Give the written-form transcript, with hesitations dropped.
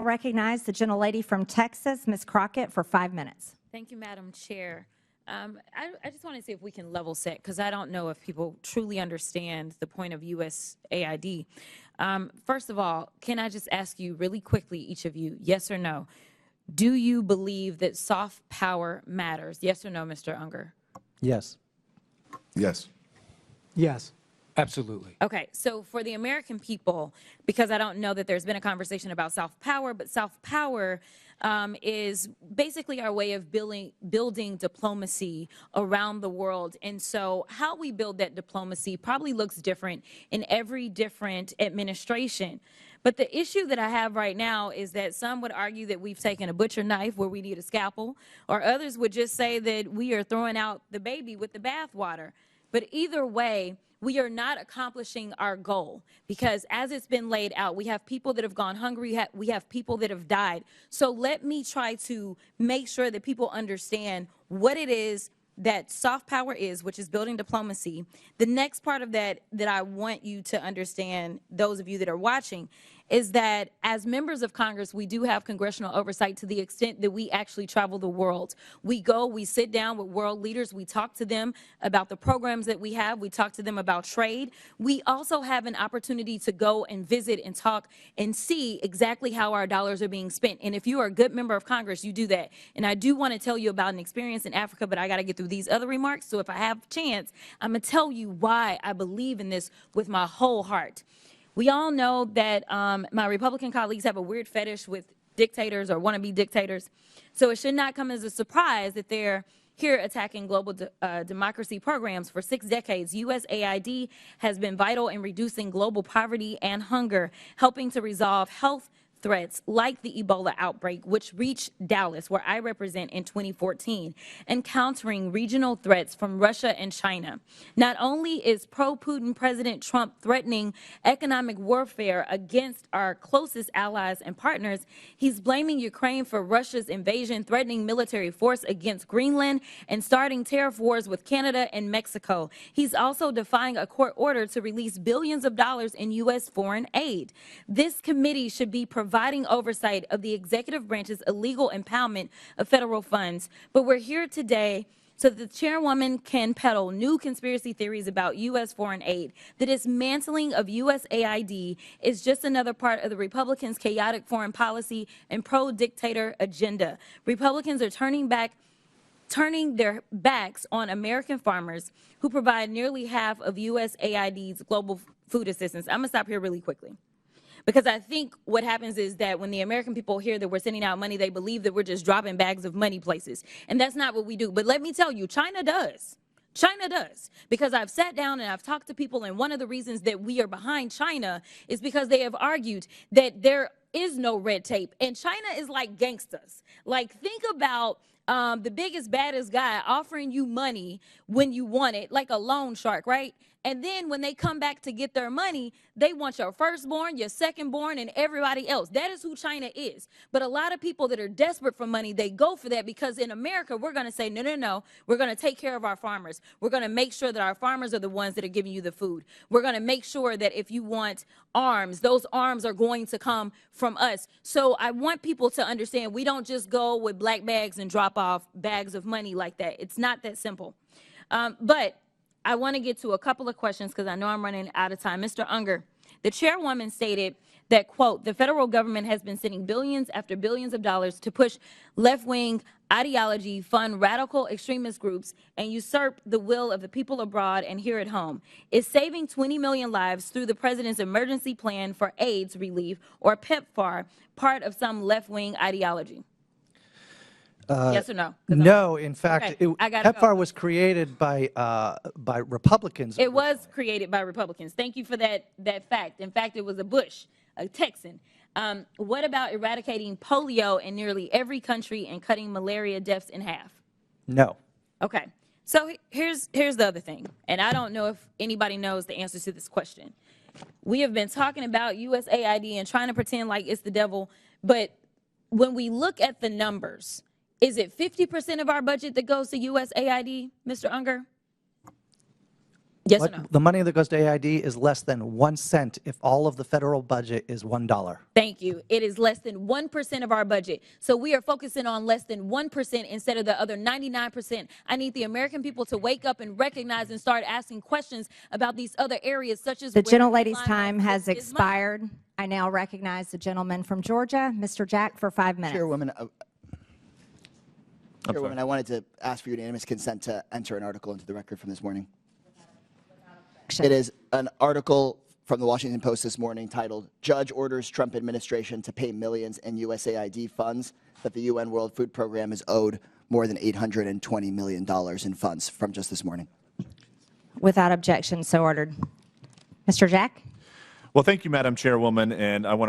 Recognize the gentlelady from Texas, Ms. Crockett, for 5 minutes. Thank you, Madam Chair. I just want to see if we can level set, because I don't know if people truly understand the point of USAID. First of all, can I just ask you really quickly, each of you, yes or no? Do you believe that soft power matters? Yes or no, Mr. Unger? Yes. Yes. Yes, absolutely. Okay, so for the American people, because I don't know that there's been a conversation about soft power, but soft power is basically our way of building diplomacy around the world. And so how we build that diplomacy probably looks different in every different administration. But the issue that I have right now is that some would argue that we've taken a butcher knife where we need a scalpel, or others would just say that we are throwing out the baby with the bathwater. But either way, we are not accomplishing our goal, because as it's been laid out, we have people that have gone hungry, we have people that have died. So let me try to make sure that people understand what it is that soft power is, which is building diplomacy. The next part of that I want you to understand, those of you that are watching, is that as members of Congress, we do have congressional oversight to the extent that we actually travel the world. We go, we sit down with world leaders, we talk to them about the programs that we have, we talk to them about trade. We also have an opportunity to go and visit and talk and see exactly how our dollars are being spent. And if you are a good member of Congress, you do that. And I do want to tell you about an experience in Africa, but I got to get through these other remarks. So if I have a chance, I'm going to tell you why I believe in this with my whole heart. We all know that my Republican colleagues have a weird fetish with dictators or wannabe dictators. So it should not come as a surprise that they're here attacking global democracy programs. For 6 decades, USAID has been vital in reducing global poverty and hunger, helping to resolve health threats like the Ebola outbreak, which reached Dallas, where I represent, in 2014, and countering regional threats from Russia and China. Not only is pro-Putin President Trump threatening economic warfare against our closest allies and partners, he's blaming Ukraine for Russia's invasion, threatening military force against Greenland, and starting tariff wars with Canada and Mexico. He's also defying a court order to release billions of dollars in U.S. foreign aid. This committee should be providing oversight of the executive branch's illegal impoundment of federal funds. But we're here today so that the chairwoman can peddle new conspiracy theories about U.S. foreign aid. The dismantling of USAID is just another part of the Republicans' chaotic foreign policy and pro-dictator agenda. Republicans are turning their backs on American farmers who provide nearly half of USAID's global food assistance. I'm going to stop here really quickly, because I think what happens is that when the American people hear that we're sending out money, they believe that we're just dropping bags of money places. And that's not what we do. But let me tell you, China does. China does, because I've sat down and I've talked to people, and one of the reasons that we are behind China is because they have argued that there is no red tape, and China is like gangsters. Like, think about the biggest, baddest guy offering you money when you want it, like a loan shark, right? And then when they come back to get their money, they want your firstborn, your secondborn, and everybody else. That is who China is. But a lot of people that are desperate for money, they go for that, because in America, we're going to say, no, no, no. We're going to take care of our farmers. We're going to make sure that our farmers are the ones that are giving you the food. We're going to make sure that if you want arms, those arms are going to come from us. So I want people to understand, we don't just go with black bags and drop off bags of money like that. It's not that simple. But I want to get to a couple of questions, because I know I'm running out of time. Mr. Unger, the chairwoman stated that, quote, the federal government has been sending billions after billions of dollars to push left-wing ideology, fund radical extremist groups, and usurp the will of the people abroad and here at home. Is saving 20 million lives through the president's emergency plan for AIDS relief, or PEPFAR, part of some left-wing ideology? Yes or no? No, in fact, Okay, PEPFAR was created by Republicans. It was created by Republicans. Thank you for that fact. In fact, it was a Bush, a Texan. What about eradicating polio in nearly every country and cutting malaria deaths in half? No. Okay. So here's the other thing, and I don't know if anybody knows the answer to this question. We have been talking about USAID and trying to pretend like it's the devil, but when we look at the numbers, is it 50% of our budget that goes to USAID, Mr. Unger? Yes or no? The money that goes to AID is less than 1 cent if all of the federal budget is $1. Thank you. It is less than 1% of our budget. So we are focusing on less than 1% instead of the other 99%. I need the American people to wake up and recognize and start asking questions about these other areas, such as The where gentlelady's line time of has this is money. expired. I now recognize the gentleman from Georgia, Mr. Jack, for 5 minutes. Chairwoman, I wanted to ask for unanimous consent to enter an article into the record from this morning. It is an article from the Washington Post this morning titled, "Judge Orders Trump Administration to Pay Millions in USAID Funds That the UN World Food Program is owed more than $820 million in funds," from just this morning. Without objection, so ordered. Mr. Jack? Well, thank you, Madam Chairwoman, and I want to